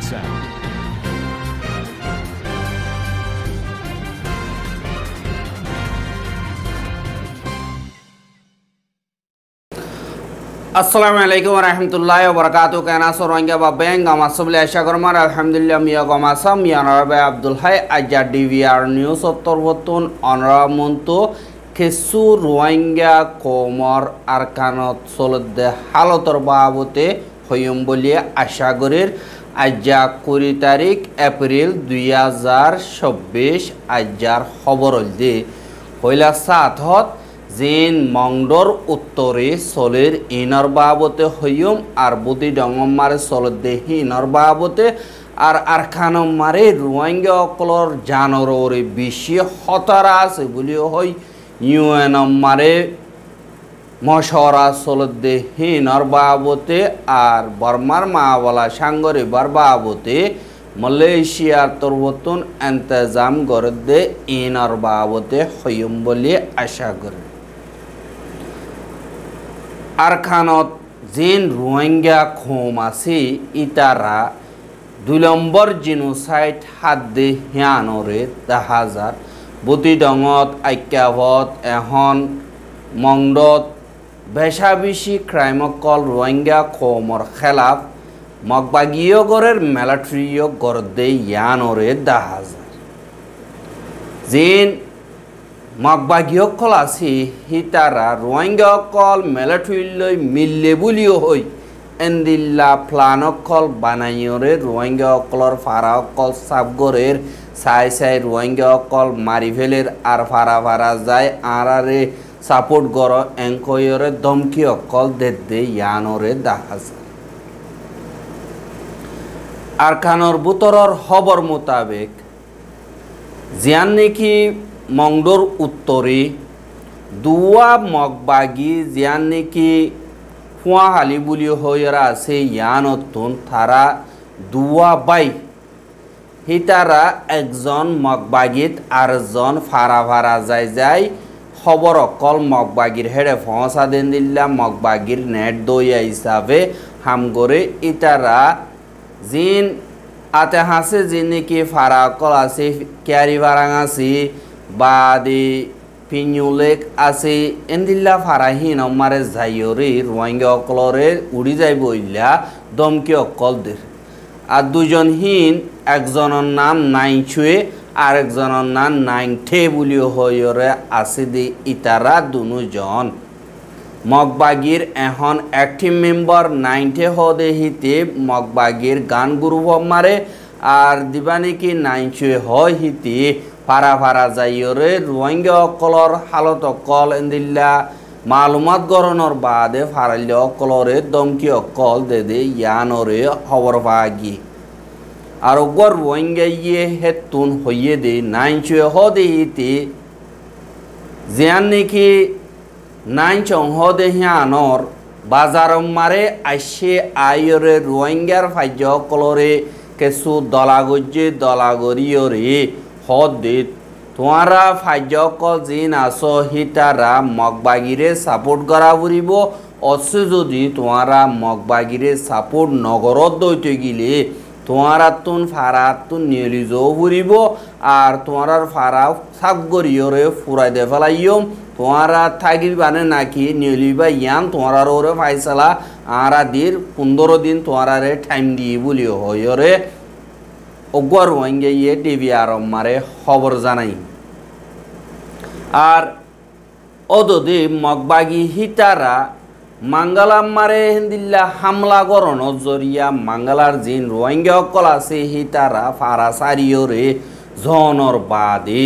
Alexa. Assalamualaikum warahmatullahi wabarakatuh. Kena sorongga babeng gama sebeli Asia Gormar alhamdulillah miya gama sam miya narabe Abdul Hai aja DVR news ottor botun onra muntu kesu Rohingya komor arkanot solode halotor babote hoyum bolia Asia Gorir aja 20 তারিখ April 2026 আজার খবরল দে হইলা সাথত জিন মংডর উত্তরে সলের ইনর বাবতে হইম আর buddy ডঙ্গমারে সলের দেহি ইনর বাবতে আর আরখানম মারে রোহিঙ্গা অকলর জানরে বেশি হতারা আছে বলি হই ইউএনএম মারে মশরা সলের দেহি ইনর বাবতে আর বর্মার মাওয়ালা সাঙ্গরে বার বাবতে মালয়েশিয়ার তরবতুন ইন্তজাম করে দে ইনর বাবতে হইম বলি আশা করে আরখানত জিন রোহিঙ্গা খোম আছে ইতারা 2 নম্বর জিনোসাইড হাদে হিয়ানরে 10,000 বতি ডঙত আইক্যাভত এখন মংডত বেশাবেশি ক্রাইমকল রোহিঙ্গা খোমর খেলাফ মগবাগীয় গরের মিলিটারিয় গরদে ইয়ানরে 10,000 জিন মগবাগীয় কল আছে হিতারা রোহিঙ্গা কল মিলিটারিলৈ মিললে বুলিও হই এন্দিল্লা প্লানকল বানাইরে রোহিঙ্গা কলর ফারা কল সাবগরের সাই সাই রোহিঙ্গা কল মারি ফেলের আর ফারা ফারা যায় আরারে সাপোর্ট গর এঙ্কয়রে ধমকি অকল দে ইয়ানরে 10,000 আরখানর বুতরর খবর মোতাবেক জিয়ান নাকি মংডোর উত্তরে দুয়া মগবাগি জিয়ান নাকি ফুয়াহালি বুলি হইরা আছে ইয়ানতুন তারা দুয়া বাই হিতারা একজন মগবাগিত আরজন ফারা ফারা যায় খবর অকল মগবাগির হেডে ফসা দেন দিল্লা মগবাগির নেট দইয়া হিসাবে হামগরে ইতারা জিন আতে হাসে জিন নাকি ফারা অকল আছে ক্যারি বারাং আছে বাদি পিনুলেক আছে এন্দিল্লা ফারাহিন আমারে যাইরে রোহিঙ্গা অকলরে উড়ি যাইব ইল্লা দমকি অকলদের আর দুজন হিন একজনের নাম নাইছুয়ে আর একজনের নাম নাইংঠে বলি হইরে আছে দি ইতারা দুজন মগবাগির এখন অ্যাক্টিভ মেম্বার নাইংঠে হদে হিতে মগবাগির গান গ্রুপ মারে আর দিবানিকি নাইছুয়ে হয় হিতে ফারা ফারা যাইরে রোহিঙ্গা অকলর হালত অকল এন্দিল্লা মালুমাত গরণর বাদে ফারাল্য অকলরে দমকি অকল দে ইয়ানরে খবর পাগি আর গর রোহিঙ্গা ইয়ে হেতুন হইয়ে দে নাইছুয়ে হদে হিতে জিয়ান নাকি নাইচং হদে হিয়ানর বাজার মারে আইসে আইরে রোহিঙ্গার ফাইজ অকলরে কিছু দলাগজ্জে দলাগরিয়রে হদে তোমারা ফাইজকল জিন আসো হিতারা মগবাগিরে সাপোর্ট করা ফুরিব অথচ যদি তোমারা মগবাগিরে সাপোর্ট নগরত দইতে গিলে তোমারা তুন ফারা তুন নিয়লি যাও ফুরিব আর তোমার ফারা সাগরিয়রে ফুরাই দে ফেলাইম তোমারা থাকিবানে নাকি নিয়লি বা ইয়ান তোমার ওরে ফাইসালা আরা দির 15 দিন তোমারে টাইম দিয়ে বলি হয়রে অগর রোহিঙ্গা ইয়ে ডিভিআর মারে খবর জানাই আর অদদে মগবাগি হিতারা মাঙ্গালাম মারে হিন্দিল্লা হামলা গরণ জরিয়া মাঙ্গালার জিন রোহিঙ্গা অকল আছে হিতারা ফারা সারিয়রে জনর বাদে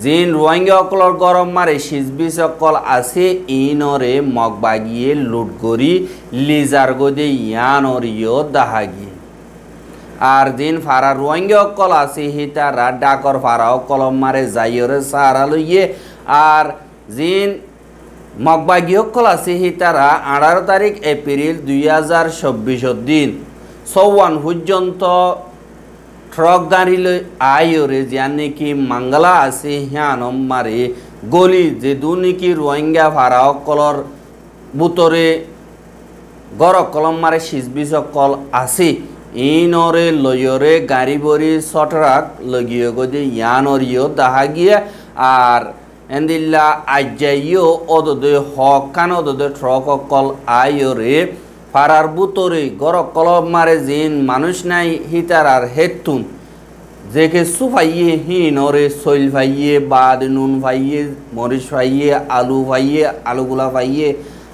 জিন রোহিঙ্গা অকলর গরম মারে সিজবিস অকল আছে ইনরে মগবাগিয়ে লুট করি লিজার গদে ইয়ানরিও দাহাগি আর দিন ফারা রোহিঙ্গা অকল আছে হিতারা ডাকর ফারা অকল মারে যাইরে সারা লইয়ে আর জিন মগবাগি অকল আছে হিতারা 18 তারিখ এপ্রিল 2026 দিন 54 পর্যন্ত ট্রক গাড়ি লই আইরে জিয়ান নাকি মাঙ্গলা আছে হিয়ানম মারে গলি যে দু নাকি রোহিঙ্গা ফারা অকলর বুতরে গর কলম মারে সিজবিস অকল আছে ইনরে লয়রে গাড়ি বরি সটরাক লগিয়ে গদি ইয়ানরিও দাহা গিয়ে আর এন্দিল্লা আজ্জাইও অদদে হক কান অদদে ট্রক কল আয়রে ফারার বুতরে গর কলব মারে জিন মানুষ নাই হিতার আর হেতুন যেকে সুফাইয়ে হিনরে সইল ফাইয়ে বাদ নুন ফাইয়ে মরিচ ফাইয়ে আলু ফাইয়ে আলুগুলা ফাইয়ে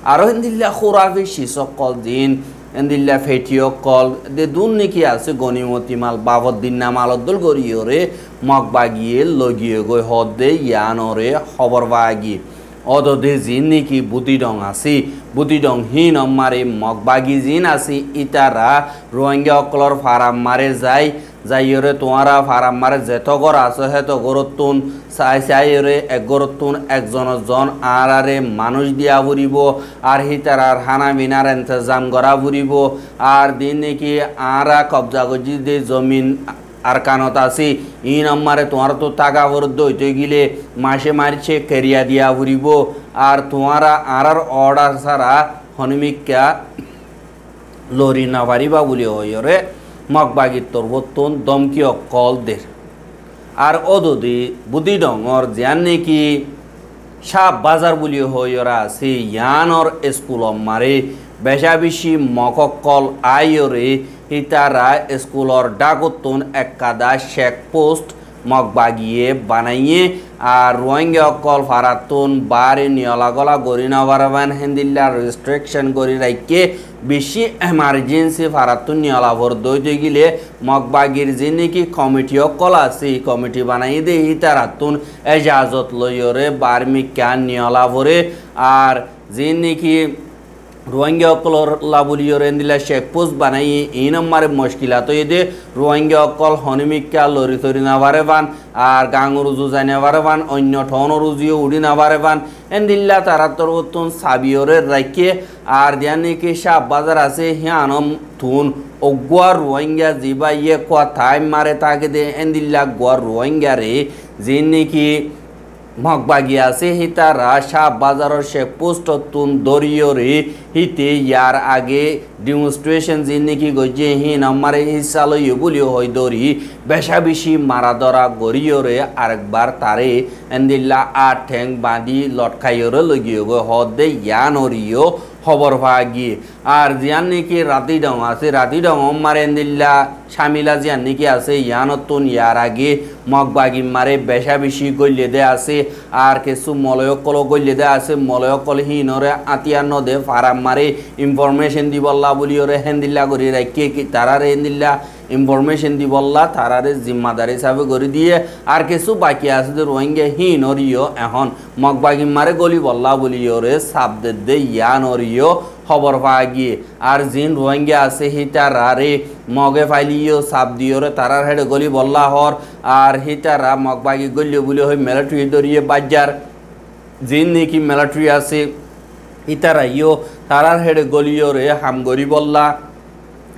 আরো এন্দিল্লা খোরাফি শিশক কল দিন এন্দিল্লা ফেটিও কল দে দুন নাকি আছে গনিমতি মাল বাবদ্দিন নাম আলদ্দল গরিয়রে মগ বাগিয়ে লগিয়ে গই হদে ইয়ানরে খবর বাগি অদদে জিন নাকি বুদিডং আসি বুদিডং হিন মারে মগ বাগি জিন আসি ইতারা রোহিঙ্গা অকলর ফারাম মারে যায় যাইরে তোমারা ফারাম মারে যেত ঘর আছে হেত গরতুন চাইরে এক গরতুন একজন আরে মানুষ দিয়া ফুরিব আর হিতার আর হানা মিনার ইন্তজাম করা ফুরিব আর দিন নাকি আরা কবজা গজি দে জমিন আর কানত আছি ই নম্বরে তোমার তো টাকা বরদ্দ হইতে গিলে মাসে মারছে কেরিয়া দিয়া ফুরিব আর তোমারা আর অর্ডার ছাড়া হনুমিকা লরি না পারিবা বলি হইরে মগবাগির তরবতন দমকি অকল দের আর অদদি বুদি ডঙর জিয়ান নাকি সাপ বাজার বলি হইরা আছে ইয়ানর স্কুল মারে বেশা বেশি মককল আইরে হিতারা স্কুলর ডাকতন একাদা শেক পোস্ট মগবাগিয়ে বানাইয়ে আর রোহিঙ্গা অকল ফারাতুন বারে নিয়লা গলা গরি না বারাবান হেন্দিল্লা রেস্ট্রিকশন করি রাইকে বেশি এমার্জেন্সি ফারাতুন নিয়লা ভর দইতে গিলে মগবাগির যে নাকি কমিটি অকল আছে কমিটি বানাই দে হিতারাতুন এজাজত লইরে বার্মি ক্যান নিয়লা ভরে আর যে নাকি রোহিঙ্গা অকলর লাবুলিয়র এন্দিলা শেক পোস্ট বানাই এই নম্বরে মুশকিলাত দে রোহিঙ্গা অকল হনিমিকা লরি তরি না বারে বান আর গাঙর উজু জানে বারে বান অন্য ঠনর উজিও উড়ি না বারে বান এন্দিল্লা তারা তরতুন সাবিয়রে রাখে আর দিয়া নাকি সাপ বাজার আছে হিয়ানম থুন অগুয়ার রোহিঙ্গা জিবা ইয়ে কথাই মারে তাকে দে এন্দিল্লা গুয়ার রোহিঙ্গা রে যে নাকি মগবাগি আছে হিতারা সাপ বাজারের সে পোস্টতুন দরিয়রে হিতে ইয়ার আগে ডেমনস্ট্রেশন যে নাকি গজে হি নাম্বারে হিসালয় বলিও হয় দরি বেশা বেশি মারা ধরা গরিয়রে আরেকবার তারে এন্দিল্লা আট ঠ্যাং বাঁধি লটকাইয়রে লগিয়ে গো হদে ইয়ানরিও খবর ভাগি আর জিয়ান নাকি রাতি ডং আছে রাতি ডং মারে এন্দিল্লা শামিলা জিয়ান নাকি আছে ইয়ানতুন ইয়ার আগে মগবাগি মারে বেশা বেশি গল্লে দে আছে আর কিছু মলয়কল গল্লে দে আছে মলয়কল হিনরে আতিয়া নদে ফারাম মারে ইনফরমেশন দিবল্লা বলিওরে হেন্দিল্লা করি রাখি তারারে হেন্দিল্লা ইনফরমেশন দিবল্লা তারারে জিম্মাদারি হিসাবে করে দিয়ে আর কিছু বাকি আছে যে রোহিঙ্গা হিনরিও এখন মগবাগি মারে গলি বল্লা বলিওরে সাবদে দে ইয়ানরিও খবর পাওয়া গিয়ে আর জিন রোহিঙ্গা আছে হিতারে মগে ফাইলিও সাপ দিওরে তারার হেডে গলি বল্লা হর আর হিতারা মগবাগি গলিও বলি হয় মিলিটারি দরিয়ে বাজার জিন নাকি মিলিটারি আছে ইতারা ইও তারার হেডে গলিওরে হামগরি বল্লা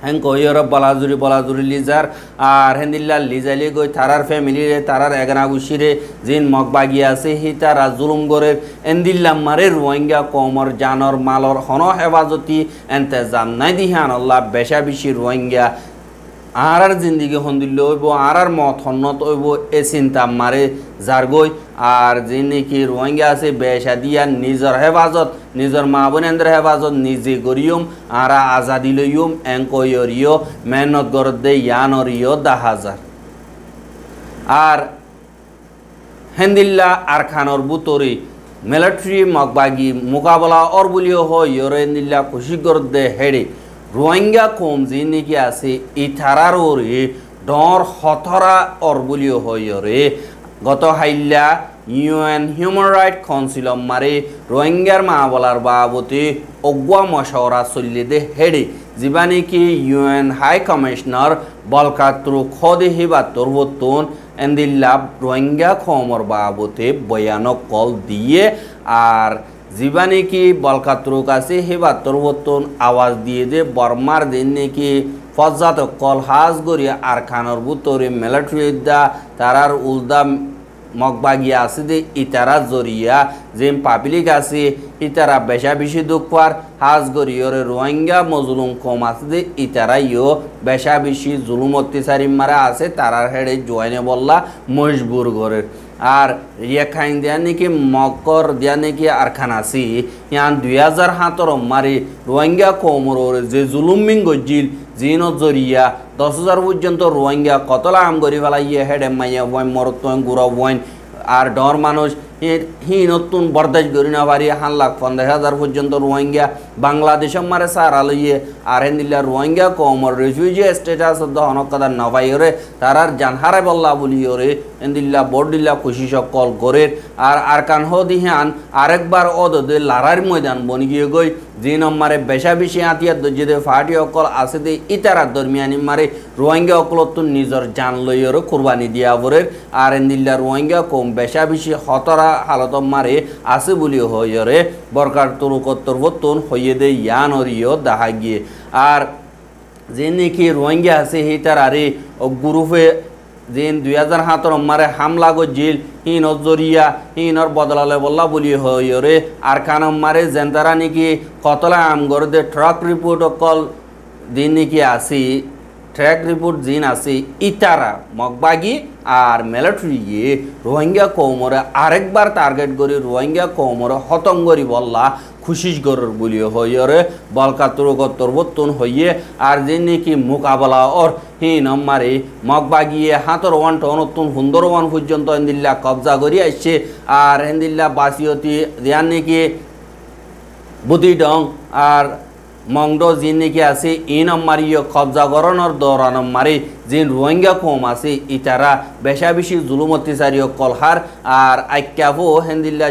হ্যাঁ কইর বলাজুরি লিজার আর হেন্দিল্লা লিজালি গই তারার ফ্যামিলিরে তারার এগনা গুছিরে জিন মগবাগি আছে হি তারা জুলুম করে এন্দিল্লা মারে রোহিঙ্গা কমর জানর মালর হন হেফাজতি এন্তেজাম নাই দিহান আল্লাহ বেশা বেশি রোহিঙ্গা আর জিন্দিগি হন্দিল্ল হইব আর মত হন্নত হইব এ চিন্তা মারে যার গই আর যে নাকি রোহিঙ্গা আছে বেশা দিয়া নিজের হেফাজত নিজের মা বোনেন্দ্র হেফাজত নিজে করিয়ম আর আজাদি লইম এঙ্কয়রিও মেহনত গরত দে ইয়ানরিও 10,000 আর হেন্দিল্লা আর খানর বুতরি মিলিটারি মগবাগি মোকাবলা অর বলিও হয় ইয়র হেন্দিল্লা খুশি গরত দে হেডে রোহিঙ্গা কম যে নাকি আছে ইথারার ওরে ডর হতরা অর বলিও হয় রে গত হাইল্লা ইউএন হিউম্যান রাইট কাউন্সিল মারে রোহিঙ্গার মা বলার বাবতে অগুয়া মশওরা চলিয়ে দে হেডে যা নাকি ইউএন হাই কমিশনার বলকাত্রু খদে হিবা তরবতন এন্দিল্লা রোহিঙ্গা খমর বাবতে বয়ানক কল দিয়ে আর যা নাকি বলকাত্রুক আছে হিবা তরবতন আওয়াজ দিয়ে দে বর্মার দিন নাকি ফজাত কল হাজ গড়িয়া আর খানর বুতরে মিলিটারি দা তারার উলদা মগবাগি আছে যে ইতারা জরিয়া যে পাবলিক আছে ইতারা বেশা বেশি দুঃখ পার হাজ গরিয়রে রোহিঙ্গা মজলুম কম আছে যে ইতারাইও বেশা বেশি জুলুম অত্যাচারী মারা আছে তারার হেডে জয়েনে বললা মজবুর গরের আর রেখাইন দিয়া নাকি মকর দিয়া নাকি আরখানাসি ইয়ান 2017 মারি রোহিঙ্গা কমর যে জুলুমিং গজিল জিন জরিয়া 10,000 পর্যন্ত রোহিঙ্গা কতলা আম গরি ফেলাইয়ে হেডে মাইয়া ওয়াইন মরত গুড়া ওয়াইন আর ডর মানুষ হি নতুন বরদাস করি না পারি 1,50,000 পর্যন্ত রোহিঙ্গা বাংলাদেশের মারে সারা লইয়ে আর হেন্দিল্লা রোহিঙ্গা কমর রিফিউজি স্টেটাস হনকাদার নভাইরে তারার জানহারে বল্লা বলিওরে হেন্দিল্লা বড়দিল্লা খুশি সকল গরের আর আরকান হদিহান আরেকবার অদে লারার ময়দান বনি গিয়ে গই যে নম্বরে বেশা বেশি আতিয়ার দর্জিদে ফাটি অকল আছে দে ইতারা দরমিয়ানি মারে রোহিঙ্গা অকলত নিজের জান লইয়েরও কোরবানি দিয়া বরের আর হেন্দিল্লা রোহিঙ্গা কম বেশা বেশি হতরা হালত মারে আছে বলি হইরে বরকার তরুকত্তর বতন হইয়ে দে ইয়ান অরিও দেখা গিয়ে আর যে নাকি রোহিঙ্গা আছে সেই তার আরে গ্রুপে যেন 2017 মারে হামলা গজিল হিন জরিয়া হিনর বদলালে বললা বলি হইরে আর কানম মারে যেন তারা নাকি কতলা আমগর দে ট্রাক রিপোর্ট অকল দিন নাকি আসি ট্র্যাক রিপোর্ট জিন আছে ইতারা মগবাগি আর মিলিটারি রোহিঙ্গা কৌমরে আরেকবার টার্গেট করি রোহিঙ্গা কৌমরে হতঙ্গরি বললা খুশিস গরের বলি হইরে বলকাতর বর্তন হইয়ে আর যে নাকি মোকাবেলা ওর হি নম্বরে মগবাগিয়ে হাতর ওয়ান টনতুন সুন্দর ওয়ান পর্যন্ত হেন্দিল্লা কবজা করি আসছে আর হেন্দিল্লা বাসিয়তি দেয়ান নাকি বুদিডং আর মংডো জিন নাকি আছে ই নম্বরীয় কবজা গরণর দৌরান মারি জিন রোহিঙ্গা কম আছে ইতারা বেশা বেশি জুলুম অত্যাচারী কলহার আর আইক্যাফো হেন্দিল্লা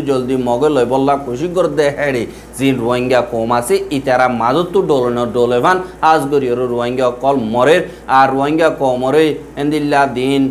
জলদি মগে লই বল্লা খুশি করে দে হেড়ে জিন রোহিঙ্গা কম আছে ইতারা মাজতো ডোলনের ডোলেভান আজগরিয়র রোহিঙ্গা কল মরের আর রোহিঙ্গা কমরে হেন্দিল্লা দিন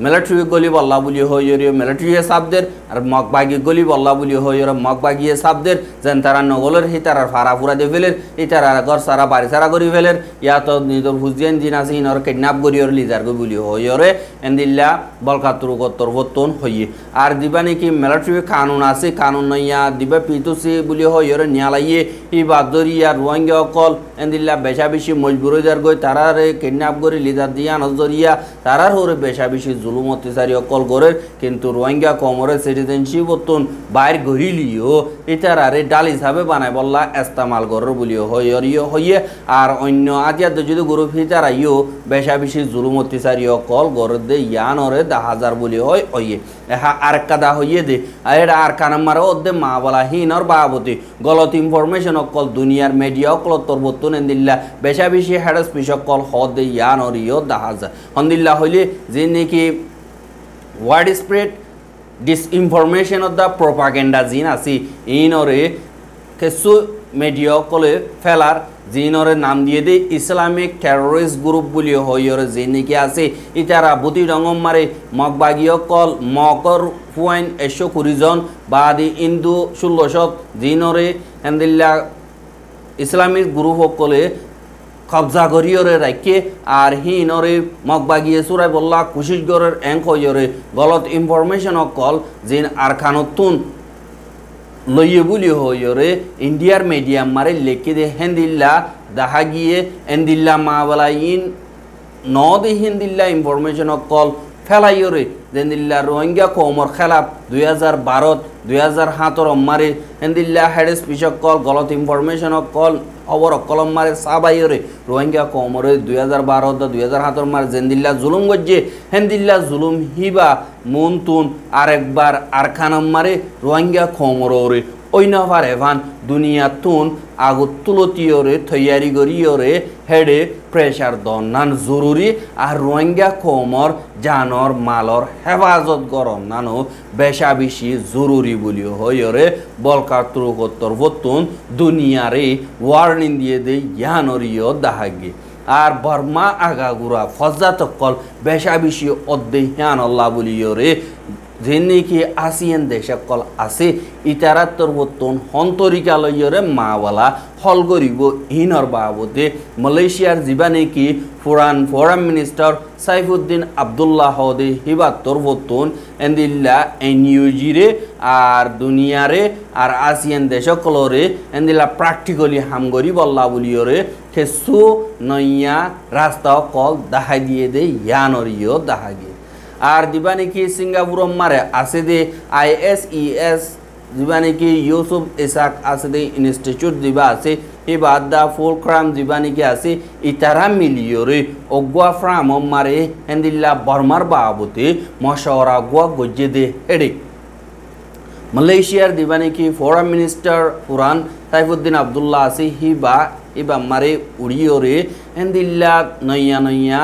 মিলিটারি গলি বল্লা বলি হইরে মিলিটারি সাবদের আর মগবাগি গলি বল্লা বলি হইরে মগবাগি সাবদের যেন তারা নগলের হি তারা ফারা ফুরা দিয়ে ফেলের ই তারা ঘর সারা বাড়ি সারা করি ফেলের ইয়া তো নিজের হুজিয়ান জিন আছে ইনর কিডন্যাপ করিয়র লিজার গো বলি হইরে এন্দিল্লা বলকাতুর গত্তর বতন হইয়ে আর দিবা নাকি মিলিটারি কানুন আছে কানুন নইয়া দিবা পিতুসি বলি হইরে নিয়ালাইয়ে ই বাদরিয়া রোহিঙ্গা অকল এন্দিল্লা বেশা বেশি মজবুর যার গই তারারে কিডন্যাপ করি লিজার দিয়া নজরিয়া তারার হরে বেশা বেশি জুলুম অত্যাচারী অকল গরের কিন্তু রোহিঙ্গা কমরে সিটিজেনশিপ বর্তন বাইর গড়িলিও এটার আরে ডাল হিসাবে বানায় বললা এস্তামাল গরের বলিও হইয় হইয়ে আর অন্য আদিয়াত যদি গ্রুপ হিতার আইও বেশা বেশি জুলুম অত্যাচারী অকল গরের দে ইয়ানরে 10,000 বলি হয় হইয়ে এহা আরেকটা দা হইয়ে দে এটা আর কানামারে ওদে মা বলা হিনর বাবতি গলত ইনফরমেশন অকল দুনিয়ার মিডিয়া অকল তোর বর্তন এন্দিল্লা বেশা বেশি হেডস পিস অকল হদ দে ইয়ানরিও 10,000 হন্দিল্লা হইলে যে নাকি word spread disinformation of the propaganda জিন আছে ইনরে কিছু মিডিয়া কলে ফেলার জিনরে নাম দিয়ে দে ইসলামিক টেরোরিস্ট গ্রুপ বলি হইরে যে নাকি আছে ইতারা বুতি রঙম মারে মগবাগীয় কল মকর ফুয়াইন 120 জন বাদি ইন্দু 1600 জিনরে হেন্দিল্লা ইসলামিক গ্রুপ কলে কবজা করিয়রে রাখে আর হিনরে মগবাগিয়ে সুরাই বললা কুশিসগড়ের এঙ্ক হইরে গলত ইনফরমেশন অকল জিন আর খানতুন লইয়ে বলি হইরে ইন্ডিয়ার মিডিয়াম মারে লেখি দে হেন্দিল্লা দেখা গিয়ে এন্দিল্লা মা বলা ইন নদে হিন্দিল্লা ইনফরমেশন অকল ফেলাইরে যেন্দিল্লা রোহিঙ্গা কমর খেলাপ 2012 2017 মারে হেন্দিল্লা হেডেস পিছক কল গলত ইনফরমেশন কল খবর কলম মারে সাবাইরে রোহিঙ্গা কমরে 2012 2017 মারে জেন্দিল্লা জুলুম গজ্জে হেন্দিল্লা জুলুম হিবা মনতুন আরেকবার আরখানাম মারে রোহিঙ্গা কমরে ওইনভার এভান দুনিয়া তুন আগত তুলতিয়রে তৈয়ারি করিয়রে হেডে প্রেশার দন্নান জরুরি আর রোহিঙ্গা কমর জানর মালর হেফাজত গরম নানো বেশা বেশি জরুরি বলি হইরে বলকার তুরুকত্তর বতুন দুনিয়ারে ওয়ার্নিং দিয়ে দে ইয়ানরিও দাহাগে আর বর্মা আগাগুড়া ফজ্জা তকল বেশা বেশি অধ্যয়ান আল্লাহ বলিয়রে যেনে কি আসিয়ান দেশ সকল আছে ইতারা তরবতন হন্তরিকালয়রে মাওয়ালা হল করিব ইনর বাবদে মালয়েশিয়ার জীবানে কি ফরেন মিনিস্টার সাইফুদ্দিন আবদুল্লাহ হদে হিবা তরবতন এন্দিল্লা এনইউজিরে আর দুনিয়ারে আর আসিয়ান দেশ সকলরে এন্দিল্লা প্র্যাকটিক্যালি হামগরি বল্লা বলিয়রে খেসু নইয়া রাস্তা কল দাহাই দিয়ে দে ইয়ানরিও দাহাগে আর দিবানি কি সিঙ্গাপুর মারে আছে দে ISES দিবানি কি ইউসুফ ইসাক আছে দে ইনস্টিটিউট দিবা আছে হিবাদা ফুলক্রাম দিবানি কি আছে ইতারা মিলিয়রে অগুয়া ফ্রাম মারে হেন্দিল্লা বর্মার বাবতে মশওয়ারা গুয়া গজ্জে দে হেডে মালয়েশিয়ার দিবানি কি ফরেন মিনিস্টার পুরান সাইফুদ্দিন আবদুল্লাহ আছে হিবা মারে উড়িয়রে হেন্দিল্লা নইয়া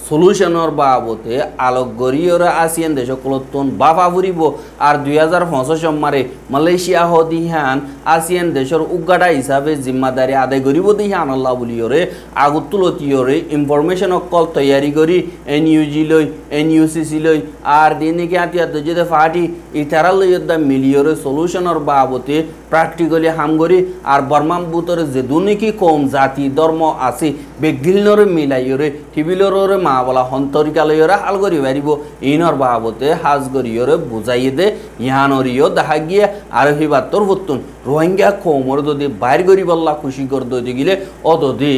সলিউশনের বাবতে আলোক গরিয়রা আসিয়ান দেশ কলতন বাবা ফুরিব আর 2025 মারে মালয়েশিয়া হদিহান আসিয়ান দেশের উগাডা হিসাবে জিম্মাদারি আদায় করিব দিহান আল্লাহ বলিয়রে আগুতুলতিয়রে ইনফরমেশন কল তৈয়ারি করি এনইউজি লই এনইউসিসি লই আর দিনকে আতিয়া যদি ফাটি ইতারা লইয়দা মিলিয়রে সলিউশনের বাবতে প্র্যাকটিক্যালি হামগরি আর বর্মাম বুতরে যে দুনিকি কম জাতি ধর্ম আছে বেগিলনরে মিলাইয়রে টিবিলরে মা বলা হন্তরিকালয়রা হাল করি পারিব ইনর বাবতে হাজ করিয়রে বুঝাইয়ে দে ইহানরিও দেখা গিয়ে আর হিবাত্তর হতুন রোহিঙ্গা কৌমর যদি বাইর করি বল্লা খুশি করে দইতে গেলে অদি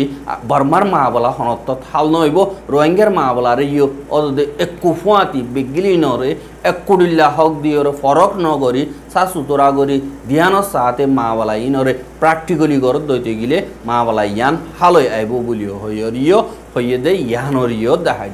বর্মার মা বলা হনত হাল নইব রোহিঙ্গার মা বলারে ইয় অদি একু ফুয়াতি বেগিলিনরে একুডিল্লা হক দিয়রে ফরক নগরি সাসুতরা করি ধ্যানৰ সাথে মা বলা ইনরে প্র্যাকটিক্যালি করে দইতে গেলে মা বলা ইয়ান হালই আইব বলিও হইয়রিও হইয়ে দে ইয়ানরিও দেখা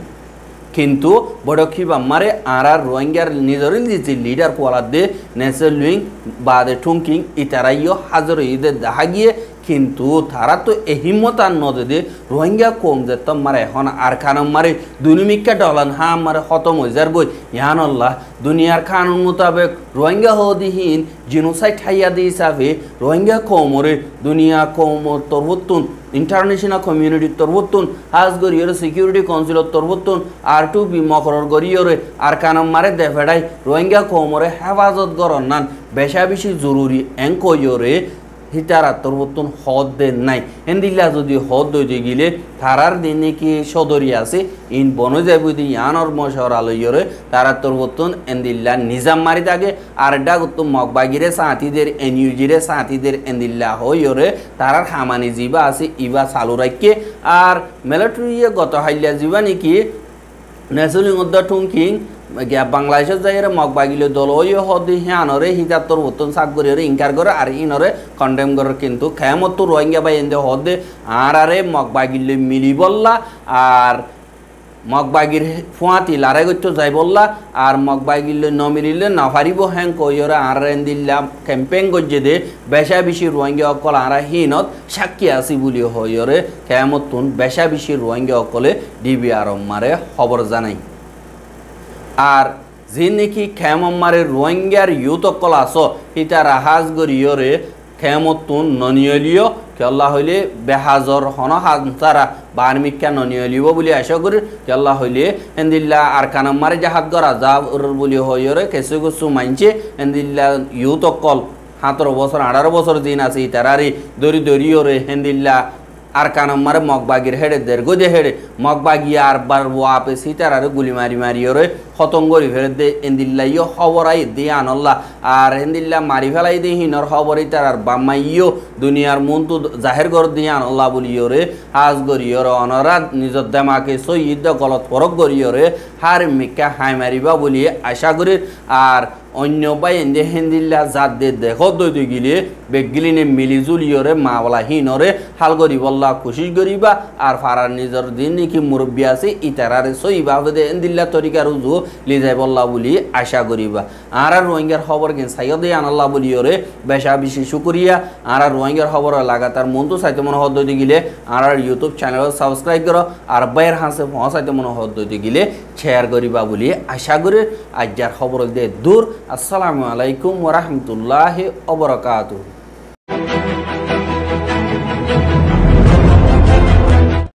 কিন্তু বড়ক্ষিবা মারে আর রোহিঙ্গার নিজের যে লিডার পোলা দে নেসেল লুইং বাদে ঠুংকিং ইতারাইও হাজার ঈদে দেখা গিয়ে কিন্তু তারা তো এহিমত আর নদে দে রোহিঙ্গা কম যেত মারে এখন আর খানম মারে দুনিমিকা ডলান হা মারে খতম হয়ে যার বই ইয়ান আল্লাহ দুনিয়ার কানুন মোতাবেক রোহিঙ্গা হদিহীন জিনোসাইড ঠাইয়া দিয়ে হিসাবে রোহিঙ্গা কমরে দুনিয়া কমর তরবতুন ইন্টারন্যাশনাল কমিউনিটি তরবতুন হাজ গরিয়রে সিকিউরিটি কাউন্সিলত তরবতুন R2P মকরর গরিয়রে আর কানম মারে দেফেডাই রোহিঙ্গা কমরে হেফাজত গরন নান বেশা বেশি জরুরি এঙ্কয়রে হিতারা তরবতুন হদ দে নাই এন্দিল্লা যদি হদ দইতে গেলে তারার দিনে কি সদরি আছে ইন বনে যাবি দি ইয়ানর মশওয়ারালয়রে তারা তরবতুন এন্দিল্লা নিজাম মারি থাকে আর ডাগুত মগবাগিরে সাথীদের এনইউজিরে সাথীদের এন্দিল্লা হইরে তারার খামানি জিবা আছে ইবা চালু রাখে আর মিলিটারিয়ে গত হাইলা জিবা নাকি নেসলিং উদ্দা টুংকিং বাংলাদেশের যাইরে মগবাগিলে দল ওই হদি হিয়ানরে হিতাত্তর বতন সাক করিরে ইনকার করে আর ইনরে কন্ডেম করে কিন্তু খেমত রোহিঙ্গা বাই এন্দে হদে আর আরে মগবাগিলে মিলি বললা আর মগবাগির ফুয়াতি লারাই করতে যাই বললা আর মগবাগিলে ন মিলিলে না পারিব হ্যাং কইরে আর এন্দিল্লা ক্যাম্পেইন গজ্জে দে বেশা বেশি রোহিঙ্গা অকল আর হিনত সাক্ষী আসি বলি হইরে খেমতুন বেশা বেশি রোহিঙ্গা অকলে DBR মারে খবর জানাই আর যে নাকি খেমারে রোহিঙ্গার ইউথ অকল আস ইটা রাহাজ গরিয়রে খেমতুন ননিয়লিও কেল্লা হইলে বেহাজর হন হাজারা বার্মিকা ননিয়লিব বলে আশা করি কেল্লা হইলে এন্দিল্লা আর কানামারে জাহাজ গরা যা বলি হইরে কিছু কিছু মানছে এন্দিল্লা ইউথ অকল 17 বছর 18 বছর দিন আছে ইতারারি দরিয়রে হেন্দিল্লা আর কানামারে মগবাগির হেডে দেড়গোজে হেডে মগবাগি আর বার ওয়াপে সিতারারে গুলি মারি মারিয়রে খতম করি ফেলে দে এন্দিল্লাইও খবরাই দে আনল্লা আর এন্দিল্লা মারি ফেলাই দে হিনর খবরই তার আর বাম্মাইও দুনিয়ার মন্তু জাহের কর দিয়ে আনল্লা বলিয়রে হাজ গরিয়রে অনরা নিজের দেমাকে সইদ গলত ফরক গরিয়রে হার মিকা হাই মারিবা বলি আশা করি আর অন্য বাই এন্দে হেন্দিল্লা জাত দে দেখো দইতে গিলে বেগিলিনে মিলিজুলিয়রে মা বলা হিনরে হাল করি বল্লা কোশিশ করিবা আর ফারার নিজের দিন নাকি মুরব্বী আছে ইতারারে সইবা দে এন্দিল্লা তরিকা রুজু লিজাই বল্লা বলি আশা করিবা আর রোহিঙ্গার খবর কিন সাইয় দে আনাল্লা বলিয়রে বেশা বেশি শুকরিয়া আর রোহিঙ্গার খবর লাগাতার মন্তু সাইতে মনে হদ দইতে গিলে আর ইউটিউব চ্যানেল সাবস্ক্রাইব করো আর বাইর হাসে পৌঁছাইতে মনে হদ দইতে গিলে শেয়ার করিবা বলি আশা করি আজ্জার খবর দে দূর আসসালামু আলাইকুম ওয়া রাহমাতুল্লাহি ওয়া বারাকাতুহু।